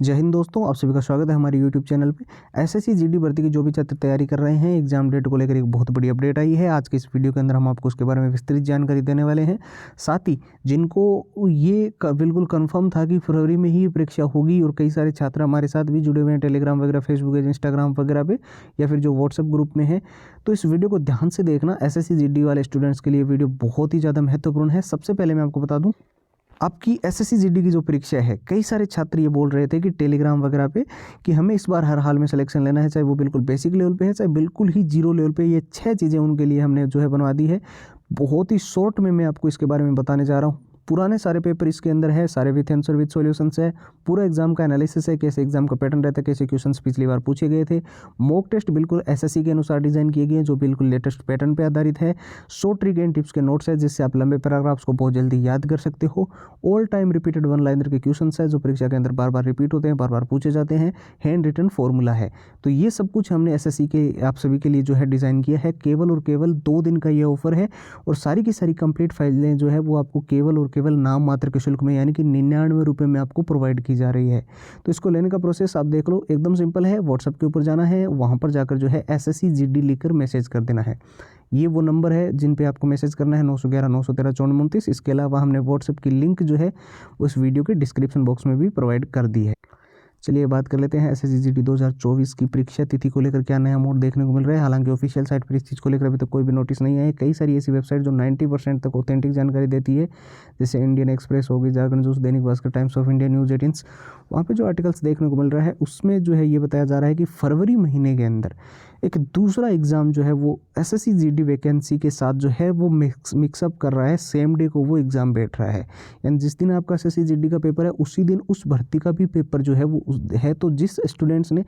जय हिंद दोस्तों, आप सभी का स्वागत है हमारे YouTube चैनल पे। एसएससी जीडी भर्ती की जो भी छात्र तैयारी कर रहे हैं, एग्जाम डेट को लेकर एक बहुत बड़ी अपडेट आई है। आज के इस वीडियो के अंदर हम आपको उसके बारे में विस्तृत जानकारी देने वाले हैं। साथ ही जिनको ये बिल्कुल कंफर्म था कि फरवरी में ही परीक्षा होगी, और कई सारे छात्र हमारे साथ भी जुड़े हुए हैं टेलीग्राम वगैरह, फेसबुक, इंस्टाग्राम वगैरह पे, या फिर जो व्हाट्सएप ग्रुप में है, तो इस वीडियो को ध्यान से देखना। एसएससी जीडी वाले स्टूडेंट्स के लिए वीडियो बहुत ही ज़्यादा महत्वपूर्ण है। सबसे पहले मैं आपको बता दूँ, आपकी एसएससी जीडी की जो परीक्षा है, कई सारे छात्र ये बोल रहे थे कि टेलीग्राम वगैरह पे कि हमें इस बार हर हाल में सिलेक्शन लेना है, चाहे वो बिल्कुल बेसिक लेवल पे है, चाहे बिल्कुल ही जीरो लेवल पे। ये 6 चीज़ें उनके लिए हमने जो है बनवा दी है। बहुत ही शॉर्ट में मैं आपको इसके बारे में बताने जा रहा हूँ। पुराने सारे पेपर इसके अंदर है, सारे विथ आंसर विथ सॉल्यूशंस है, पूरा एग्जाम का एनालिसिस है, कैसे एग्जाम का पैटर्न रहता है, कैसे क्वेश्चंस पिछली बार पूछे गए थे। मॉक टेस्ट बिल्कुल एसएससी के अनुसार डिजाइन किए गए हैं, जो बिल्कुल लेटेस्ट पैटर्न पे आधारित है। शॉर्ट ट्रिक एंड टिप्स के नोट्स है, जिससे आप लंबे पैराग्राफ्स को बहुत जल्दी याद कर सकते हो। All time repeated one liner के क्वेश्चंस है, जो परीक्षा के अंदर बार बार रिपीट होते हैं, बार बार पूछे जाते हैं। हैंड रिटन फॉर्मूला है। तो ये सब कुछ हमने एसएससी के आप सभी के लिए जो है डिज़ाइन किया है। केवल और केवल 2 दिन का ये ऑफर है, और सारी की सारी कंप्लीट फाइलें जो है वो आपको केवल और केवल नाम मात्र के शुल्क में, यानी कि 99 रुपये में आपको प्रोवाइड की जा रही है। तो इसको लेने का प्रोसेस आप देख लो, एकदम सिंपल है। व्हाट्सएप के ऊपर जाना है, वहाँ पर जाकर जो है एसएससी जीडी लिखकर मैसेज कर देना है। ये वो नंबर है जिन पे आपको मैसेज करना है, 911 913 5429। इसके अलावा हमने व्हाट्सएप की लिंक जो है उस वीडियो के डिस्क्रिप्शन बॉक्स में भी प्रोवाइड कर दी है। चलिए बात कर लेते हैं एसएससी जीडी 2024 की परीक्षा तिथि को लेकर क्या नया मोड देखने को मिल रहा है। हालांकि ऑफिशियल साइट पर इस चीज़ को लेकर अभी तक कोई भी नोटिस नहीं आया है। कई सारी ऐसी वेबसाइट जो 90% तक ऑथेंटिक जानकारी देती है, जैसे इंडियन एक्सप्रेस होगी, जागरण news, Dainik Bhaskar, times of India, news 18, वहाँ पे जो आर्टिकल्स देखने को मिल रहा है उसमें जो है ये बताया जा रहा है कि फरवरी महीने के अंदर एक दूसरा एग्ज़ाम जो है वो एसएससी जीडी वैकेंसी के साथ जो है वो मिक्सअप कर रहा है। सेम डे को वो एग्ज़ाम बैठ रहा है, यानी जिस दिन आपका एसएससी जीडी का पेपर है उसी दिन उस भर्ती का भी पेपर जो है वो है। तो जिस स्टूडेंट्स ने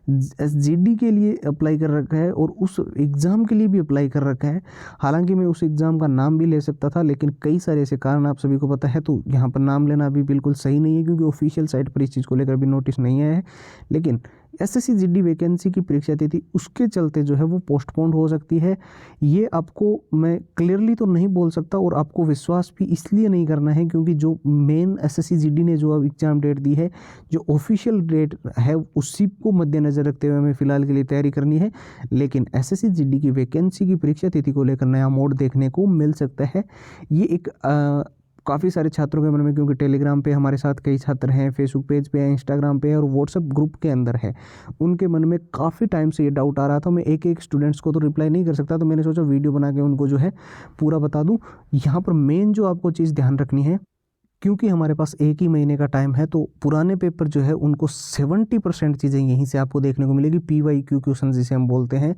जीडी के लिए अप्लाई कर रखा है और उस एग्ज़ाम के लिए भी अप्लाई कर रखा है, हालांकि मैं उस एग्ज़ाम का नाम भी ले सकता था, लेकिन कई सारे ऐसे कारण आप सभी को पता है, तो यहाँ पर नाम लेना भी बिल्कुल सही नहीं है, क्योंकि ऑफिशियल साइट पर इस चीज़ को लेकर भी नोटिस नहीं आया है। लेकिन एसएससी जीडी वैकेंसी की परीक्षा तिथि उसके चलते जो है वो पोस्टपोन्ड हो सकती है। ये आपको मैं क्लियरली तो नहीं बोल सकता, और आपको विश्वास भी इसलिए नहीं करना है क्योंकि जो मेन एसएससी जीडी ने जो अब एग्जाम डेट दी है, जो ऑफिशियल डेट है, उसी को मद्देनजर रखते हुए हमें फिलहाल के लिए तैयारी करनी है। लेकिन एसएससी जीडी की वैकेंसी की परीक्षा तिथि को लेकर नया मोड देखने को मिल सकता है। ये एक काफ़ी सारे छात्रों के मन में, क्योंकि टेलीग्राम पे हमारे साथ कई छात्र हैं, फेसबुक पेज पे हैं, इंस्टाग्राम पे है, और व्हाट्सएप ग्रुप के अंदर है, उनके मन में काफ़ी टाइम से ये डाउट आ रहा था। मैं एक एक स्टूडेंट्स को तो रिप्लाई नहीं कर सकता, तो मैंने सोचा वीडियो बना के उनको जो है पूरा बता दूँ। यहाँ पर मेन जो आपको चीज़ ध्यान रखनी है, क्योंकि हमारे पास 1 ही महीने का टाइम है, तो पुराने पेपर जो है उनको 70% चीज़ें यहीं से आपको देखने को मिलेगी। PYQ क्वेश्चन जिसे हम बोलते हैं,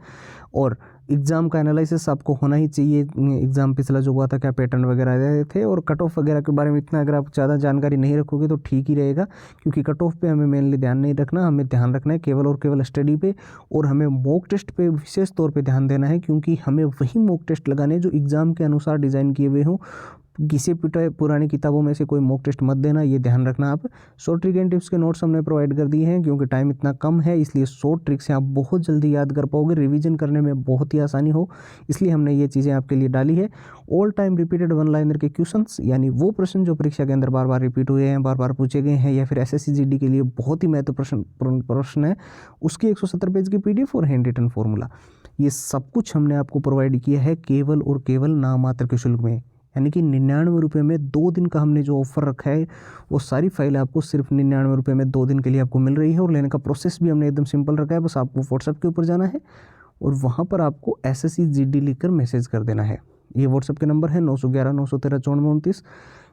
और एग्ज़ाम का एनालिसिस आपको होना ही चाहिए। एग्ज़ाम पिछला जो हुआ था, क्या पैटर्न वगैरह आए थे, और कट ऑफ वगैरह के बारे में इतना अगर आप ज़्यादा जानकारी नहीं रखोगे तो ठीक ही रहेगा, क्योंकि कट ऑफ पे हमें मेनली ध्यान नहीं रखना। हमें ध्यान रखना है केवल और केवल स्टडी पे, और हमें मॉक टेस्ट पे विशेष तौर पे ध्यान देना है, क्योंकि हमें वही मॉक टेस्ट लगाने जो एग्ज़ाम के अनुसार डिज़ाइन किए हुए हों। किसी पुरानी किताबों में से कोई मॉक टेस्ट मत देना, ये ध्यान रखना आप। शॉर्ट ट्रिक एंड टिप्स के नोट्स हमने प्रोवाइड कर दिए हैं, क्योंकि टाइम इतना कम है, इसलिए शॉर्ट ट्रिक से आप बहुत जल्दी याद कर पाओगे, रिवीजन करने में बहुत ही आसानी हो, इसलिए हमने ये चीज़ें आपके लिए डाली है। All time repeated one liner के क्वेश्चंस, यानी वो प्रश्न जो परीक्षा के अंदर बार बार रिपीट हुए हैं, बार बार पूछे गए हैं, या फिर एसएससी जीडी के लिए बहुत ही महत्वपूर्ण प्रश्न है, उसकी 170 पेज की PDF और हैंड रिटन फॉर्मूला, ये सब कुछ हमने आपको प्रोवाइड किया है केवल और केवल नाम मात्र के शुल्क में, यानी कि 99 रुपये में 2 दिन का हमने जो ऑफर रखा है, वो सारी फाइलें आपको सिर्फ 99 रुपये में 2 दिन के लिए आपको मिल रही है। और लेने का प्रोसेस भी हमने एकदम सिंपल रखा है, बस आपको व्हाट्सएप के ऊपर जाना है और वहाँ पर आपको एसएससी जीडी लिखकर मैसेज कर देना है। ये व्हाट्सएप के नंबर है 911 913 5429।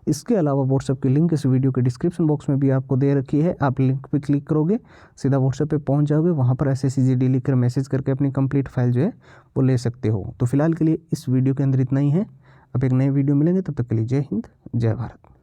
इसके अलावा व्हाट्सएप की लिंक इस वीडियो के डिस्क्रिप्शन बॉक्स में भी आपको दे रखी है। आप लिंक पे क्लिक करोगे, सीधा व्हाट्सएप पे पहुंच जाओगे, वहाँ पर एसएससी जीडी लिखकर मैसेज करके अपनी कंप्लीट फाइल जो है वो ले सकते हो। तो फिलहाल के लिए इस वीडियो के अंदर इतना ही है। अब एक नए वीडियो मिलेंगे, तब तक के लिए जय हिंद, जय भारत।